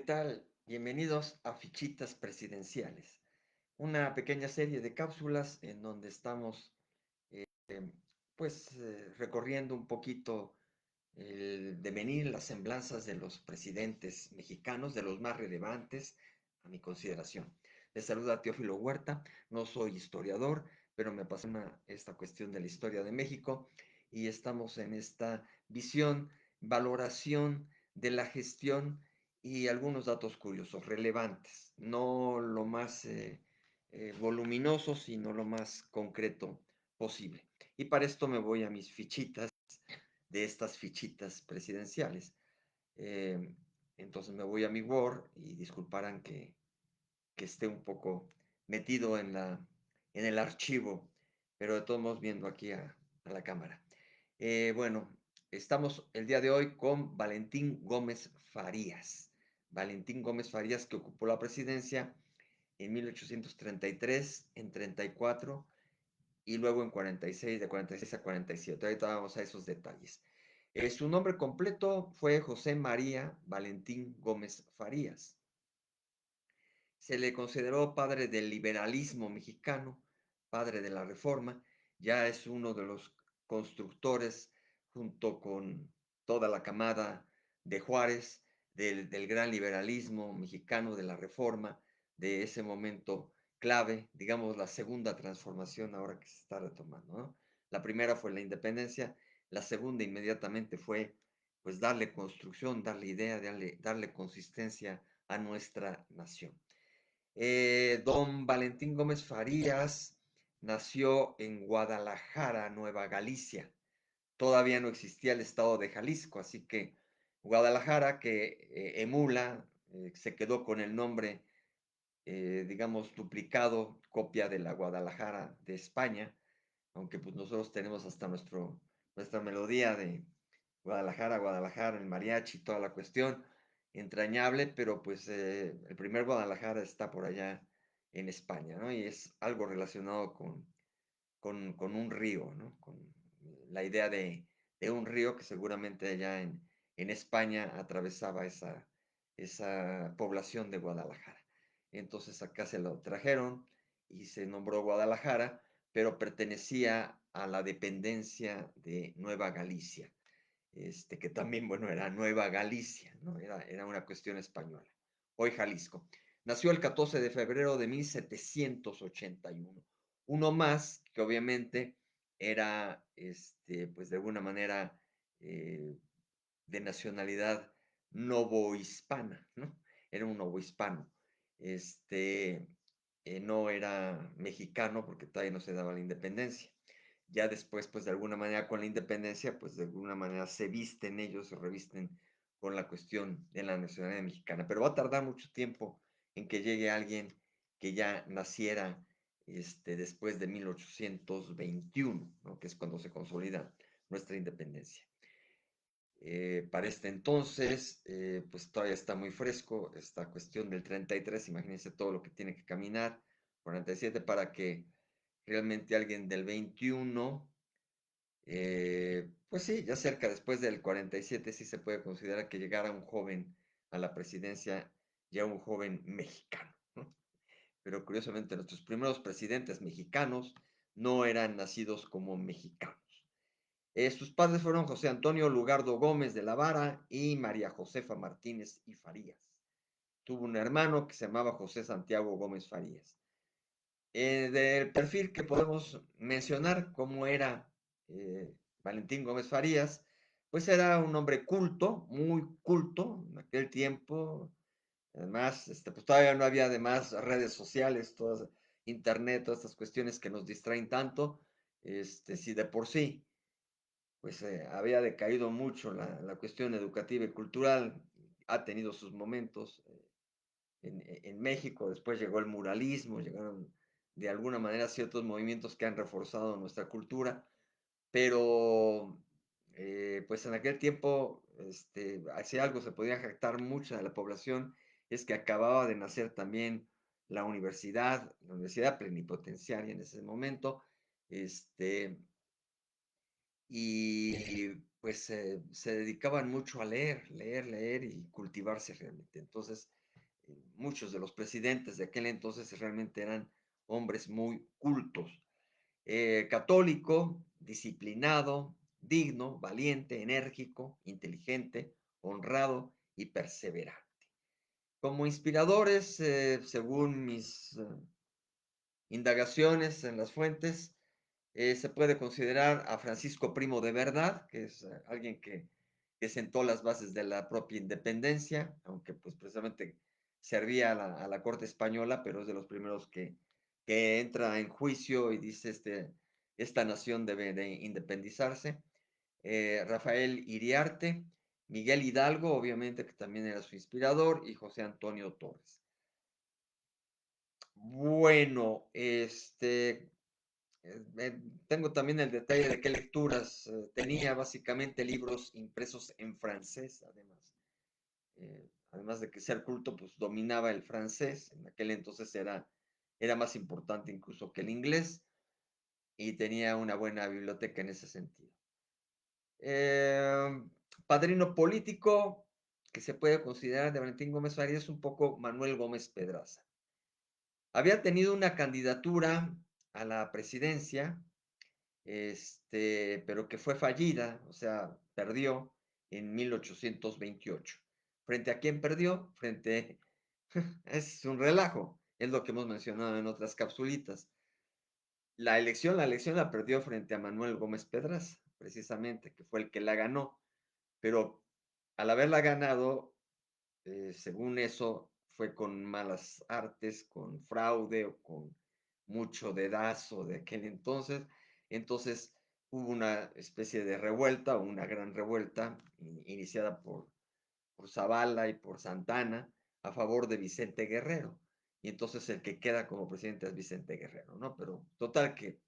tal? Bienvenidos a Fichitas Presidenciales, una pequeña serie de cápsulas en donde estamos recorriendo un poquito el devenir, las semblanzas de los presidentes mexicanos, de los más relevantes a mi consideración. Les saluda Teófilo Huerta, no soy historiador, pero me apasiona esta cuestión de la historia de México y estamos en esta visión, valoración de la gestión y algunos datos curiosos, relevantes, no lo más voluminoso, sino lo más concreto posible. Y para esto me voy a mis fichitas de estas fichitas presidenciales. Eh, entonces me voy a mi Word y disculparán que esté un poco metido en el archivo, pero de todos modos viendo aquí a la cámara. Bueno, estamos el día de hoy con Valentín Gómez Farías. Valentín Gómez Farías, que ocupó la presidencia en 1833, en 34 y luego en 46, de 46 a 47. Ahorita vamos a esos detalles. Su nombre completo fue José María Valentín Gómez Farías. Se le consideró padre del liberalismo mexicano, padre de la Reforma. Ya es uno de los constructores, junto con toda la camada de Juárez, del gran liberalismo mexicano, de la Reforma, de ese momento clave, digamos, la segunda transformación ahora que se está retomando, ¿no? La primera fue la independencia, la segunda inmediatamente fue pues darle construcción, darle idea, darle consistencia a nuestra nación. Don Valentín Gómez Farías nació en Guadalajara, Nueva Galicia. Todavía no existía el estado de Jalisco, así que Guadalajara, que emula, se quedó con el nombre, digamos, duplicado, copia de la Guadalajara de España, aunque pues nosotros tenemos hasta nuestra melodía de Guadalajara, Guadalajara, el mariachi, toda la cuestión, entrañable, pero pues el primer Guadalajara está por allá en España, ¿no? Y es algo relacionado con un río, ¿no? Con la idea de un río que seguramente allá en España atravesaba esa población de Guadalajara. Entonces acá se lo trajeron y se nombró Guadalajara, pero pertenecía a la dependencia de Nueva Galicia, que también, bueno, era Nueva Galicia, ¿no? Era una cuestión española. Hoy Jalisco. Nació el 14 de febrero de 1781. Uno más que obviamente era, pues de alguna manera, de nacionalidad novohispana, ¿no? Era un novohispano. No era mexicano porque todavía no se daba la independencia. Ya después, pues de alguna manera con la independencia, pues de alguna manera se visten ellos, se revisten con la cuestión de la nacionalidad mexicana. Pero va a tardar mucho tiempo en que llegue alguien que ya naciera después de 1821, ¿no? Que es cuando se consolida nuestra independencia. Para este entonces, pues todavía está muy fresco esta cuestión del 33, imagínense todo lo que tiene que caminar, 47 para que realmente alguien del 21, pues sí, ya cerca después del 47 sí se puede considerar que llegara un joven a la presidencia, ya un joven mexicano, ¿no? Pero curiosamente nuestros primeros presidentes mexicanos no eran nacidos como mexicanos. Sus padres fueron José Antonio Lugardo Gómez de la Vara y María Josefa Martínez y Farías. Tuvo un hermano que se llamaba José Santiago Gómez Farías. Del perfil que podemos mencionar, cómo era Valentín Gómez Farías, pues era un hombre culto, muy culto en aquel tiempo. Además, pues todavía no había además redes sociales, todas, internet, todas estas cuestiones que nos distraen tanto. Si de por sí pues había decaído mucho la cuestión educativa y cultural, ha tenido sus momentos en México, después llegó el muralismo, llegaron de alguna manera ciertos movimientos que han reforzado nuestra cultura, pero pues en aquel tiempo, si algo se podía jactar mucha de la población, es que acababa de nacer también la universidad plenipotenciaria en ese momento, y pues se dedicaban mucho a leer, leer, leer y cultivarse realmente. Entonces, muchos de los presidentes de aquel entonces realmente eran hombres muy cultos. Católico, disciplinado, digno, valiente, enérgico, inteligente, honrado y perseverante. Como inspiradores, según mis indagaciones en las fuentes, se puede considerar a Francisco Primo de Verdad, que es alguien que sentó las bases de la propia independencia, aunque pues precisamente servía a la corte española, pero es de los primeros que entra en juicio y dice esta nación debe de independizarse. Rafael Iriarte, Miguel Hidalgo, obviamente que también era su inspirador, y José Antonio Torres. Bueno, tengo también el detalle de qué lecturas tenía, básicamente libros impresos en francés, además. Además de que ser culto, pues dominaba el francés, en aquel entonces era más importante incluso que el inglés, y tenía una buena biblioteca en ese sentido. Eh, Padrino político que se puede considerar de Valentín Gómez Farías un poco Manuel Gómez Pedraza. Había tenido una candidatura a la presidencia, pero que fue fallida, o sea, perdió en 1828. ¿Frente a quién perdió? Es un relajo, es lo que hemos mencionado en otras capsulitas. La elección la perdió frente a Manuel Gómez Pedraza, precisamente, que fue el que la ganó, pero al haberla ganado, según eso, fue con malas artes, con fraude o con mucho dedazo de aquel entonces. Entonces hubo una especie de revuelta, una gran revuelta, iniciada por Zavala y por Santana, a favor de Vicente Guerrero. Y entonces el que queda como presidente es Vicente Guerrero, ¿no? Pero total que,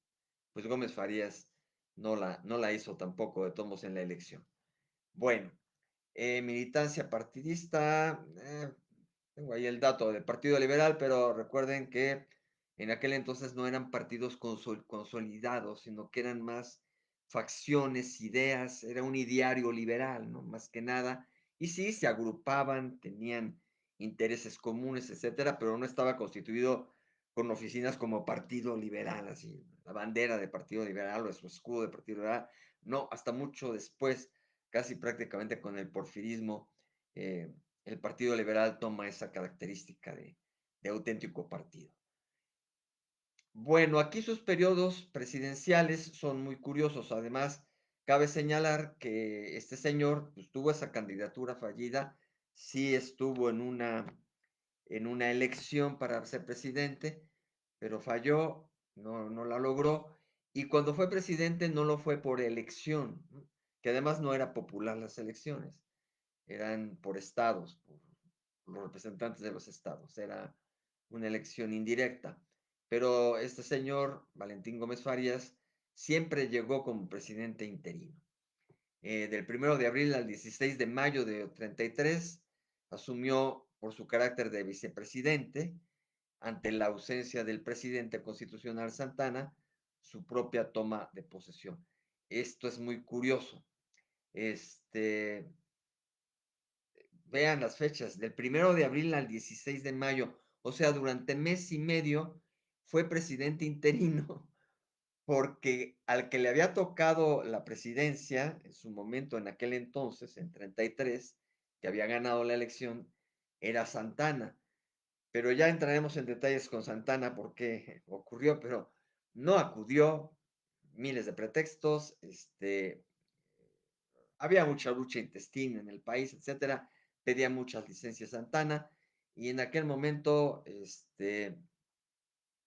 pues Gómez Farías no la hizo tampoco de tomos en la elección. Bueno, militancia partidista, tengo ahí el dato del Partido Liberal, pero recuerden que en aquel entonces no eran partidos consolidados, sino que eran más facciones, ideas, era un ideario liberal, ¿no? Más que nada. Y sí, se agrupaban, tenían intereses comunes, etcétera, pero no estaba constituido con oficinas como Partido Liberal, así, la bandera de Partido Liberal o su escudo de Partido Liberal. No, hasta mucho después, casi prácticamente con el porfirismo, eh, el Partido Liberal toma esa característica de auténtico partido. Bueno, aquí sus periodos presidenciales son muy curiosos. Además, cabe señalar que este señor pues, tuvo esa candidatura fallida, sí estuvo en una elección para ser presidente, pero falló, no la logró. Y cuando fue presidente no lo fue por elección, ¿no? Que además no era popular las elecciones, eran por estados, por los representantes de los estados, era una elección indirecta. Pero este señor, Valentín Gómez Farías, siempre llegó como presidente interino. Del 1 de abril al 16 de mayo de 33, asumió por su carácter de vicepresidente, ante la ausencia del presidente constitucional Santana, su propia toma de posesión. Esto es muy curioso. Este, Vean las fechas, del 1 de abril al 16 de mayo, o sea, durante mes y medio fue presidente interino, porque al que le había tocado la presidencia en su momento, en aquel entonces, en 33, que había ganado la elección, era Santana. Pero ya entraremos en detalles con Santana por qué ocurrió, pero no acudió, miles de pretextos, había mucha lucha intestina en el país, etcétera, pedía muchas licencias Santana y en aquel momento,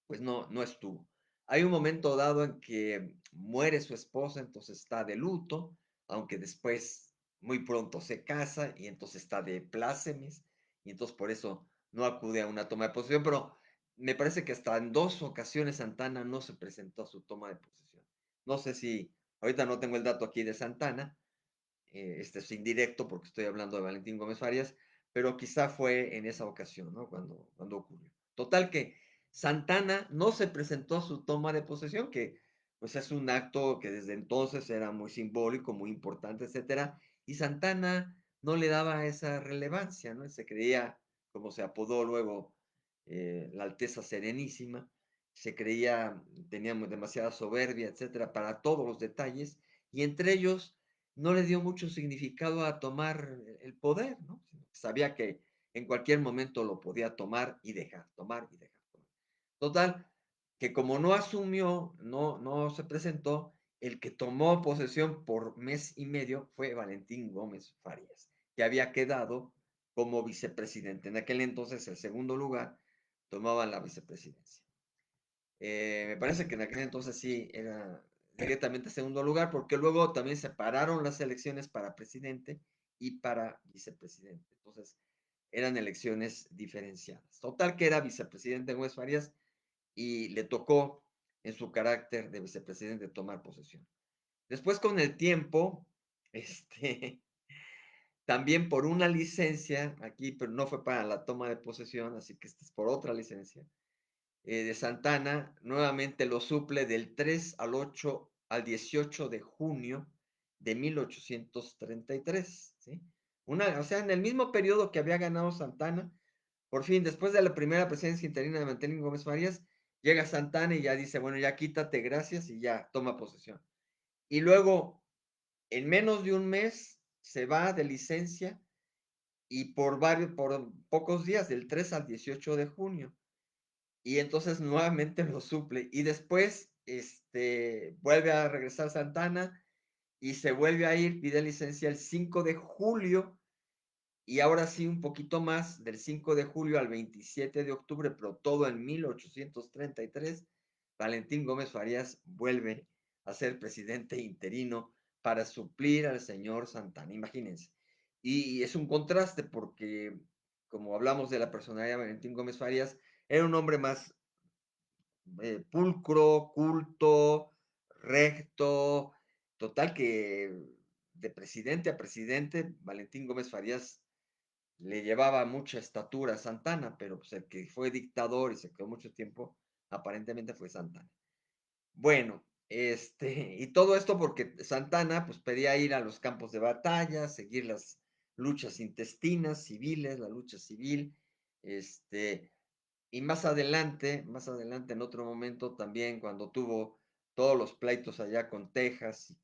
pues no estuvo. Hay un momento dado en que muere su esposa, entonces está de luto, aunque después muy pronto se casa y entonces está de plácemes y entonces por eso no acude a una toma de posesión, pero me parece que hasta en 2 ocasiones Santana no se presentó a su toma de posesión. No sé si, ahorita no tengo el dato aquí de Santana, este es indirecto porque estoy hablando de Valentín Gómez Farías, pero quizá fue en esa ocasión, ¿no? Cuando ocurrió. Total que Santana no se presentó a su toma de posesión, que pues es un acto que desde entonces era muy simbólico, muy importante, etcétera, y Santana no le daba esa relevancia, ¿no? Se creía, como se apodó luego, la Alteza Serenísima, se creía, teníamos demasiada soberbia, etcétera, para todos los detalles, y entre ellos no le dio mucho significado a tomar el poder, ¿no? Sabía que en cualquier momento lo podía tomar y dejar, tomar y dejar. Total, que como no asumió, no se presentó, el que tomó posesión por mes y medio fue Valentín Gómez Farías, que había quedado como vicepresidente. En aquel entonces, el segundo lugar tomaba la vicepresidencia. Me parece que en aquel entonces sí era directamente segundo lugar, porque luego también separaron las elecciones para presidente y para vicepresidente. Entonces, eran elecciones diferenciadas. Total que era vicepresidente Gómez Farías y le tocó en su carácter de vicepresidente tomar posesión. Después, con el tiempo, este, también por una licencia aquí, pero no fue para la toma de posesión, así que esta es por otra licencia, de Santana, nuevamente lo suple del 3 al 8 al 18 de junio de 1833, ¿sí? O sea, en el mismo periodo que había ganado Santana, por fin, después de la primera presidencia interina de Mantelín Gómez Farías, llega Santana y ya dice, bueno, ya quítate, gracias, y ya toma posesión. Y luego, en menos de un mes, se va de licencia y por pocos días, del 3 al 18 de junio. Y entonces nuevamente lo suple. Y después, vuelve a regresar Santana y se vuelve a ir, pide licencia el 5 de julio y ahora sí un poquito más, del 5 de julio al 27 de octubre, pero todo en 1833, Valentín Gómez Farías vuelve a ser presidente interino para suplir al señor Santana, imagínense. Y es un contraste porque, como hablamos de la personalidad de Valentín Gómez Farías, era un hombre más pulcro, culto, recto, total que de presidente a presidente, Valentín Gómez Farías le llevaba mucha estatura a Santana, pero pues el que fue dictador y se quedó mucho tiempo, aparentemente fue Santana. Bueno, y todo esto porque Santana pues pedía ir a los campos de batalla, seguir las luchas intestinas, civiles, la lucha civil, y más adelante en otro momento también cuando tuvo todos los pleitos allá con Texas y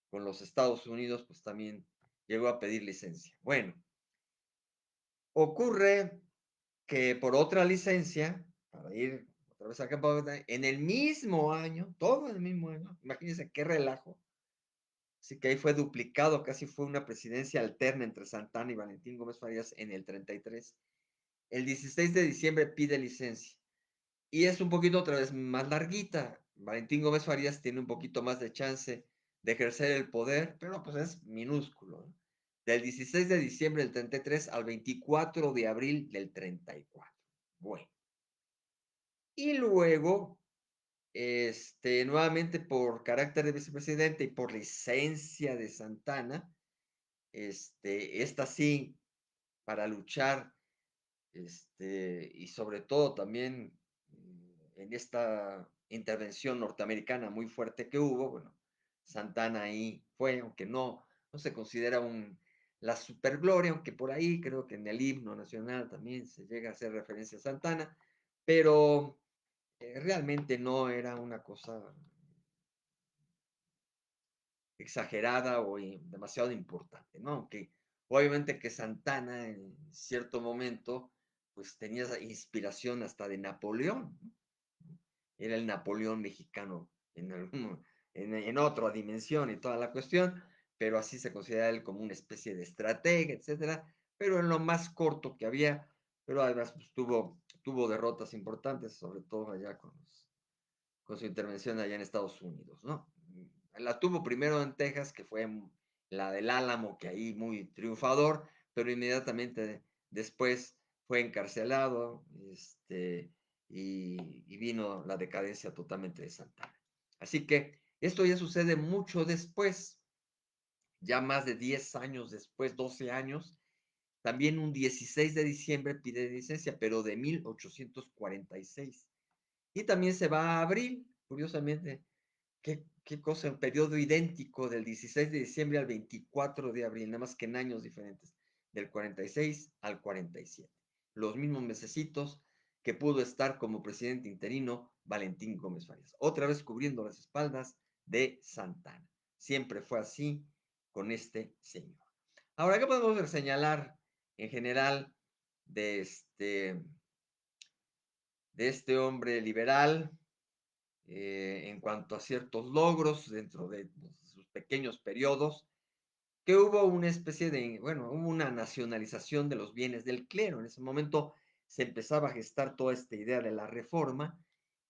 con los Estados Unidos, pues también llegó a pedir licencia. Bueno, ocurre que por otra licencia, para ir otra vez a campo de batalla, en el mismo año, todo el mismo año, imagínense qué relajo, así que ahí fue duplicado, casi fue una presidencia alterna entre Santana y Valentín Gómez Farías en el 33. El 16 de diciembre pide licencia. Y es un poquito otra vez más larguita. Valentín Gómez Farías tiene un poquito más de chance de ejercer el poder, pero pues es minúsculo, ¿no? Del 16 de diciembre del 33 al 24 de abril del 34. Bueno. Y luego, nuevamente por carácter de vicepresidente y por licencia de Santana, esta sí, para luchar, y sobre todo también en esta intervención norteamericana muy fuerte que hubo, bueno, Santana ahí fue, aunque no se considera la supergloria, aunque por ahí creo que en el himno nacional también se llega a hacer referencia a Santana, pero realmente no era una cosa exagerada o demasiado importante, ¿no? Aunque obviamente que Santana en cierto momento pues tenía esa inspiración hasta de Napoleón, ¿no? Era el Napoleón mexicano en otra dimensión y toda la cuestión, pero así se considera él como una especie de estratega, etcétera, pero en lo más corto que había, pero además pues, tuvo derrotas importantes, sobre todo allá con su intervención allá en Estados Unidos, ¿no? La tuvo primero en Texas, que fue la del Álamo, que ahí muy triunfador, pero inmediatamente después fue encarcelado, y vino la decadencia totalmente de Santana. Así que esto ya sucede mucho después, ya más de 10 años después, 12 años, también un 16 de diciembre pide licencia, pero de 1846. Y también se va a abril, curiosamente, qué cosa, un periodo idéntico del 16 de diciembre al 24 de abril, nada más que en años diferentes, del 46 al 47. Los mismos mesecitos que pudo estar como presidente interino Valentín Gómez Farías, otra vez cubriendo las espaldas de Santana. Siempre fue así con este señor. Ahora, ¿qué podemos señalar en general de este hombre liberal en cuanto a ciertos logros dentro de sus pequeños periodos? Que hubo una especie de, bueno, hubo una nacionalización de los bienes del clero. En ese momento se empezaba a gestar toda esta idea de la reforma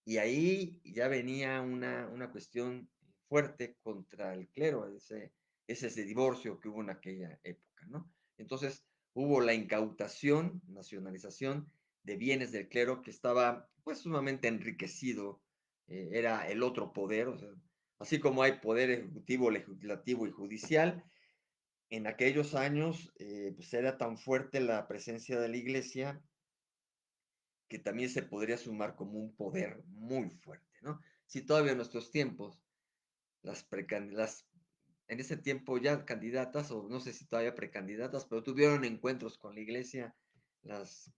y ahí ya venía una cuestión fuerte contra el clero, ese divorcio que hubo en aquella época, ¿no? Entonces hubo la incautación, nacionalización de bienes del clero que estaba pues sumamente enriquecido, era el otro poder, o sea, así como hay poder ejecutivo, legislativo y judicial, en aquellos años pues era tan fuerte la presencia de la iglesia que también se podría sumar como un poder muy fuerte, ¿no? Si todavía en nuestros tiempos, las en ese tiempo ya candidatas, o no sé si todavía precandidatas, pero tuvieron encuentros con la iglesia, las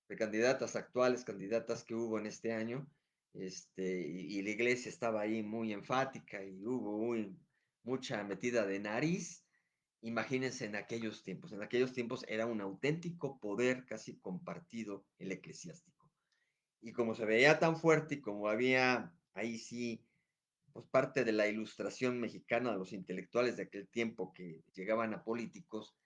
precandidatas actuales, candidatas que hubo en este año, y la iglesia estaba ahí muy enfática y hubo mucha metida de nariz. Imagínense en aquellos tiempos era un auténtico poder casi compartido el eclesiástico. Y como se veía tan fuerte y como había ahí sí, pues parte de la ilustración mexicana de los intelectuales de aquel tiempo que llegaban a políticos,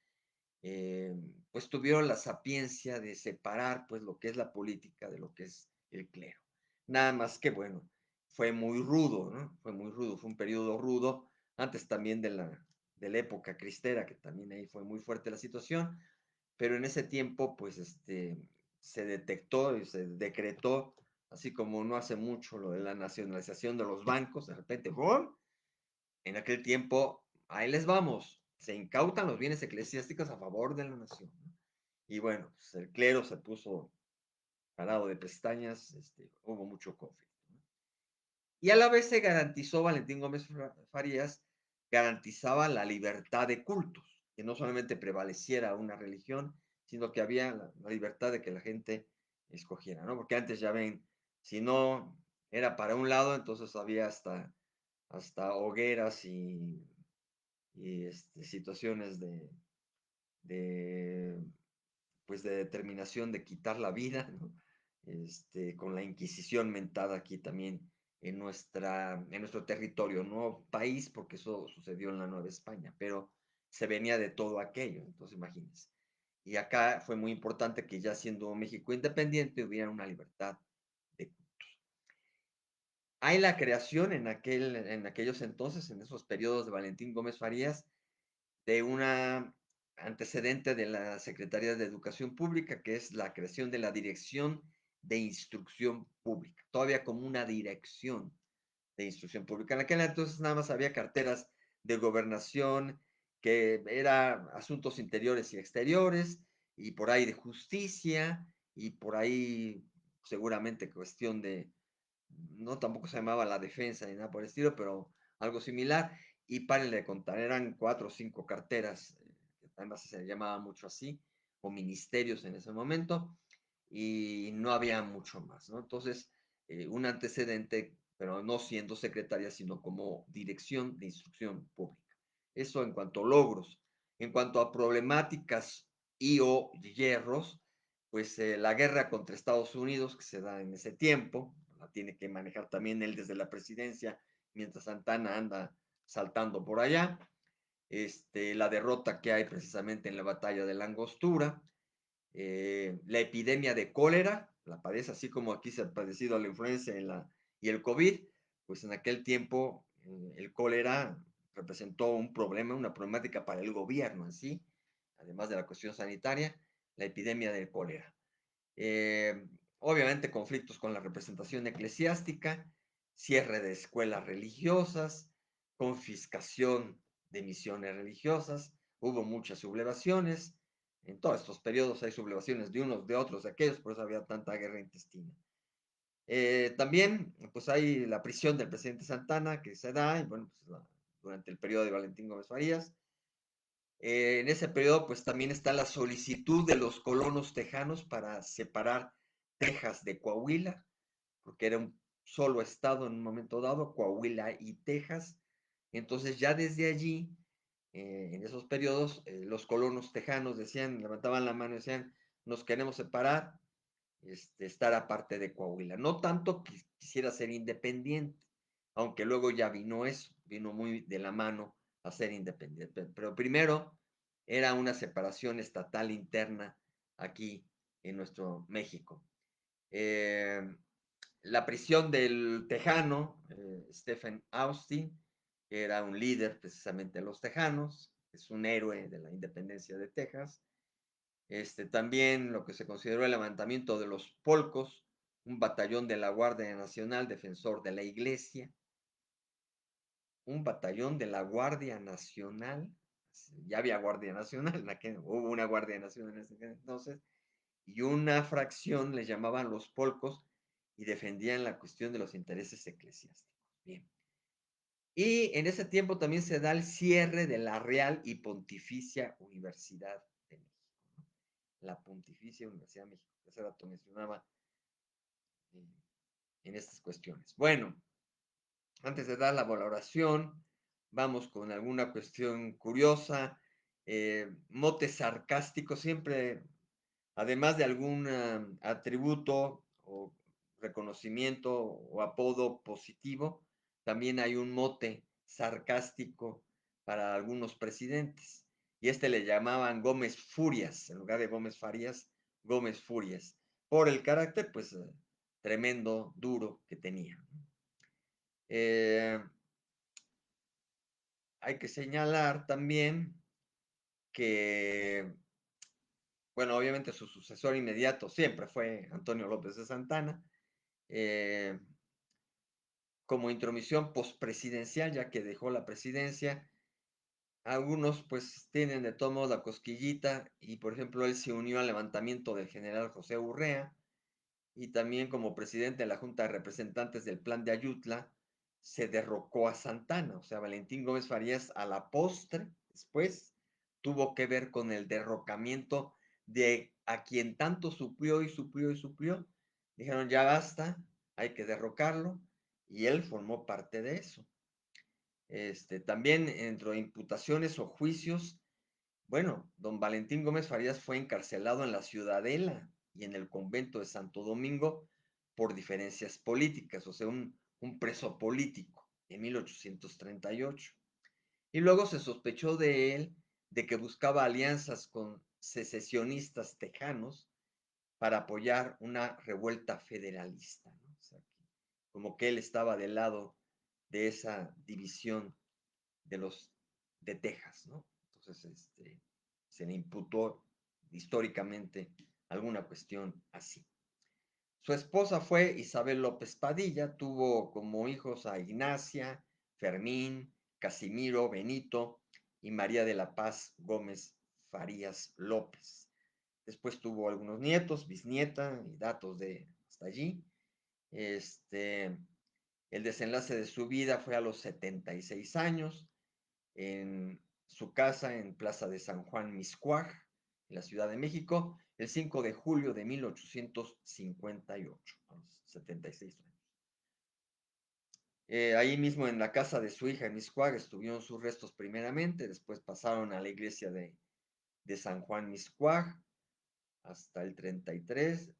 eh, pues tuvieron la sapiencia de separar pues lo que es la política de lo que es el clero. Nada más que bueno, fue muy rudo, ¿no? Fue muy rudo, fue un periodo rudo, antes también de la época cristera, que también ahí fue muy fuerte la situación, pero en ese tiempo pues se detectó y se decretó, así como no hace mucho lo de la nacionalización de los bancos, de repente, ¡bum! En aquel tiempo, ahí les vamos, se incautan los bienes eclesiásticos a favor de la nación, ¿no? Y bueno, pues el clero se puso parado de pestañas, hubo mucho conflicto, ¿no? Y a la vez se garantizó, Valentín Gómez Farías garantizaba la libertad de cultos, que no solamente prevaleciera una religión, sino que había la libertad de que la gente escogiera, ¿no? Porque antes ya ven, si no era para un lado, entonces había hasta hogueras y situaciones de, pues de determinación de quitar la vida, ¿no? Con la Inquisición mentada aquí también en nuestro territorio, no país, porque eso sucedió en la Nueva España, pero se venía de todo aquello, entonces imagínense. Y acá fue muy importante que ya siendo México independiente hubiera una libertad de cultos. Hay la creación en aquellos entonces, en esos periodos de Valentín Gómez Farías, de una antecedente de la Secretaría de Educación Pública, que es la creación de la Dirección de Instrucción Pública, todavía como una dirección de instrucción pública. En aquel entonces nada más había carteras de gobernación, que era asuntos interiores y exteriores, y por ahí de justicia, y por ahí seguramente cuestión de, no tampoco se llamaba la defensa ni nada por el estilo, pero algo similar. Y párenle de contar, eran 4 o 5 carteras, además se llamaba mucho así, o ministerios en ese momento, y no había mucho más, ¿no? Entonces, un antecedente, pero no siendo secretaria, sino como dirección de instrucción pública. Eso en cuanto a logros. En cuanto a problemáticas y o hierros, pues la guerra contra Estados Unidos que se da en ese tiempo, la tiene que manejar también él desde la presidencia, mientras Santana anda saltando por allá. La derrota que hay precisamente en la batalla de la Angostura, la epidemia de cólera, la padece así como aquí se ha padecido la influenza y el COVID, pues en aquel tiempo el cólera representó un problema, una problemática para el gobierno en sí, además de la cuestión sanitaria, la epidemia del cólera. Eh, Obviamente conflictos con la representación eclesiástica, cierre de escuelas religiosas, confiscación de misiones religiosas, hubo muchas sublevaciones, en todos estos periodos hay sublevaciones de unos, de otros, de aquellos, por eso había tanta guerra intestina. También, pues hay la prisión del presidente Santana que se da, y bueno, pues durante el periodo de Valentín Gómez Farías. En ese periodo, pues también está la solicitud de los colonos tejanos para separar Texas de Coahuila, porque era un solo estado en un momento dado, Coahuila y Texas. Entonces ya desde allí, en esos periodos, los colonos tejanos decían, levantaban la mano y decían, nos queremos separar, estar aparte de Coahuila. No tanto que quisiera ser independiente, aunque luego ya vino eso, vino muy de la mano a ser independiente. Pero primero era una separación estatal interna aquí en nuestro México. Eh, la prisión del tejano, Stephen Austin, que era un líder precisamente de los tejanos, es un héroe de la independencia de Texas. También lo que se consideró el levantamiento de los polcos, un batallón de la Guardia Nacional defensor de la Iglesia, un batallón de la Guardia Nacional, ya había Guardia Nacional, hubo una Guardia Nacional en ese entonces, y una fracción les llamaban los polcos y defendían la cuestión de los intereses eclesiásticos. Bien. Y en ese tiempo también se da el cierre de la Real y Pontificia Universidad de México, ¿no? La Pontificia Universidad de México, que hace rato mencionaba eh, en estas cuestiones. Bueno, antes de dar la valoración, vamos con alguna cuestión curiosa, mote sarcástico, siempre, además de algún atributo o reconocimiento o apodo positivo, también hay un mote sarcástico para algunos presidentes. Y le llamaban Gómez Furias, en lugar de Gómez Farías, Gómez Furias, por el carácter, pues, tremendo, duro que tenía. Eh, Hay que señalar también que, bueno, obviamente su sucesor inmediato siempre fue Antonio López de Santana, eh, como intromisión pospresidencial, ya que dejó la presidencia. Algunos pues tienen de todo modo la cosquillita y por ejemplo él se unió al levantamiento del general José Urrea y también como presidente de la Junta de Representantes del Plan de Ayutla se derrocó a Santana, o sea, Valentín Gómez Farías a la postre, después, tuvo que ver con el derrocamiento de a quien tanto suplió y suplió y suplió. Dijeron, ya basta, hay que derrocarlo, y él formó parte de eso. También dentro de imputaciones o juicios, bueno, don Valentín Gómez Farías fue encarcelado en la Ciudadela y en el convento de Santo Domingo por diferencias políticas, o sea, un preso político en 1838. Y luego se sospechó de él de que buscaba alianzas con secesionistas tejanos para apoyar una revuelta federalista, ¿no? O sea, como que él estaba del lado de esa división de los de Texas, ¿no? Entonces, se le imputó históricamente alguna cuestión así. Su esposa fue Isabel López Padilla, tuvo como hijos a Ignacia, Fermín, Casimiro, Benito y María de la Paz Gómez Farías López. Después tuvo algunos nietos, bisnieta y datos de hasta allí. El desenlace de su vida fue a los 76 años en su casa en Plaza de San Juan Miscuaj, en la Ciudad de México, el 5 de julio de 1858, a los 76 años. Ahí mismo en la casa de su hija en Miscuaj estuvieron sus restos primeramente, después pasaron a la iglesia de San Juan Miscuaj hasta el 33,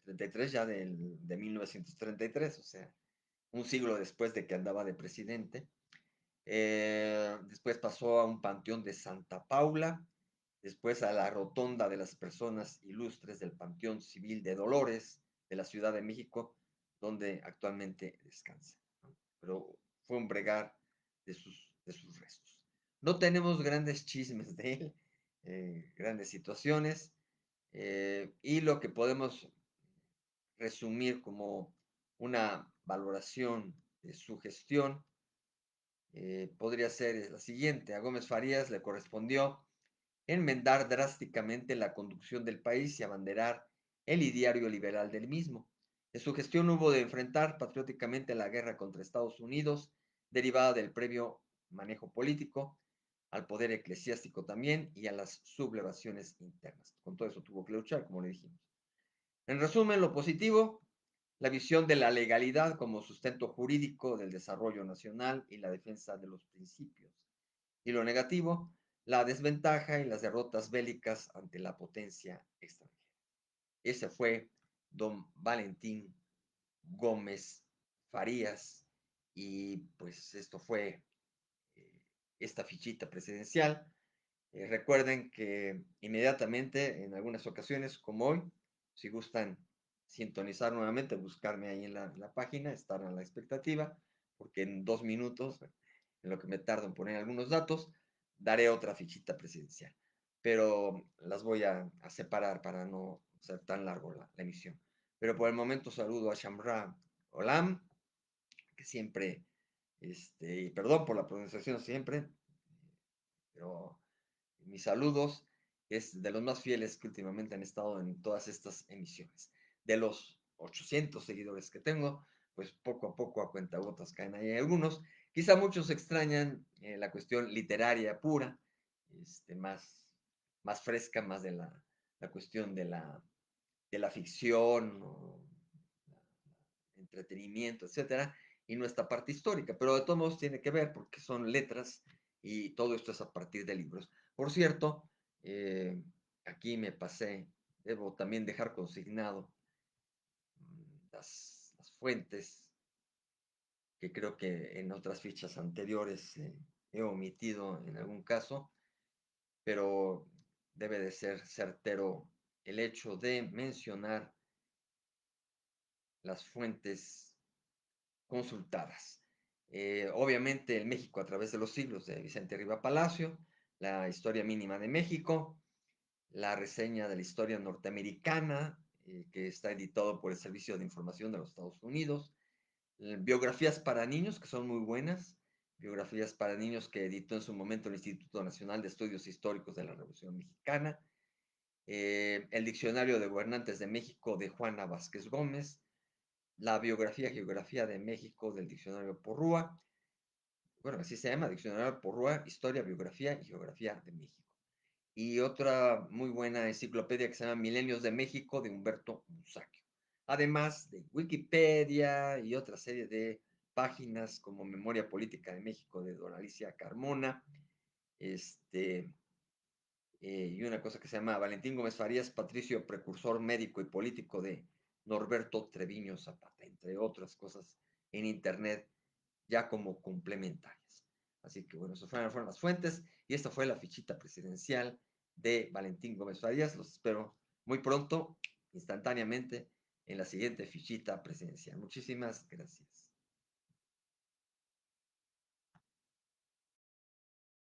33 ya de 1933, o sea, un siglo después de que andaba de presidente. Después pasó a un panteón de Santa Paula, después a la rotonda de las personas ilustres del Panteón Civil de Dolores de la Ciudad de México, donde actualmente descansa, ¿no? Pero fue un bregar de sus restos. No tenemos grandes chismes de él, grandes situaciones, y lo que podemos resumir como una valoración de su gestión podría ser la siguiente. A Gómez Farías le correspondió enmendar drásticamente la conducción del país y abanderar el ideario liberal del mismo. En su gestión hubo de enfrentar patrióticamente la guerra contra Estados Unidos, derivada del previo manejo político, al poder eclesiástico también y a las sublevaciones internas. Con todo eso tuvo que luchar, como le dijimos. En resumen, lo positivo, la visión de la legalidad como sustento jurídico del desarrollo nacional y la defensa de los principios. Y lo negativo, la desventaja y las derrotas bélicas ante la potencia extranjera. Ese fue don Valentín Gómez Farías y pues esto fue eh, esta fichita presidencial. Recuerden que inmediatamente, en algunas ocasiones, como hoy, si gustan sintonizar nuevamente, buscarme ahí en la página, estar a la expectativa, porque en 2 minutos, en lo que me tardo en poner algunos datos, daré otra fichita presidencial. Pero las voy a separar para no ser tan largo la emisión. Pero por el momento saludo a Shamra Olam, que siempre, perdón por la pronunciación siempre, pero mis saludos, es de los más fieles que últimamente han estado en todas estas emisiones. De los 800 seguidores que tengo, pues poco a poco a cuentagotas caen ahí algunos. Quizá muchos extrañan la cuestión literaria pura, más fresca, más de la cuestión de la ficción, o entretenimiento, etcétera, y no esta parte histórica, pero de todos modos tiene que ver porque son letras y todo esto es a partir de libros. Por cierto, eh, aquí me pasé, debo también dejar consignado las fuentes que creo que en otras fichas anteriores he omitido en algún caso, pero debe de ser certero el hecho de mencionar las fuentes consultadas. Obviamente el México a través de los siglos de Vicente Riva Palacio, la historia mínima de México, la reseña de la historia norteamericana, que está editado por el Servicio de Información de los Estados Unidos, biografías para niños, que son muy buenas, biografías para niños que editó en su momento el Instituto Nacional de Estudios Históricos de la Revolución Mexicana, el Diccionario de Gobernantes de México de Juana Vázquez Gómez, la biografía Geografía de México del Diccionario Porrúa, bueno, así se llama, Diccionario Porrúa, Historia, Biografía y Geografía de México. Y otra muy buena enciclopedia que se llama Milenios de México de Humberto Musacchio. Además de Wikipedia y otra serie de páginas como Memoria Política de México de Dona Alicia Carmona, y una cosa que se llama Valentín Gómez Farías, patricio precursor médico y político de Norberto Treviño Zapata, entre otras cosas en internet ya como complementarias. Así que bueno, esas fueron las fuentes y esta fue la fichita presidencial de Valentín Gómez Farías. Los espero muy pronto, instantáneamente, en la siguiente fichita presidencial. Muchísimas gracias.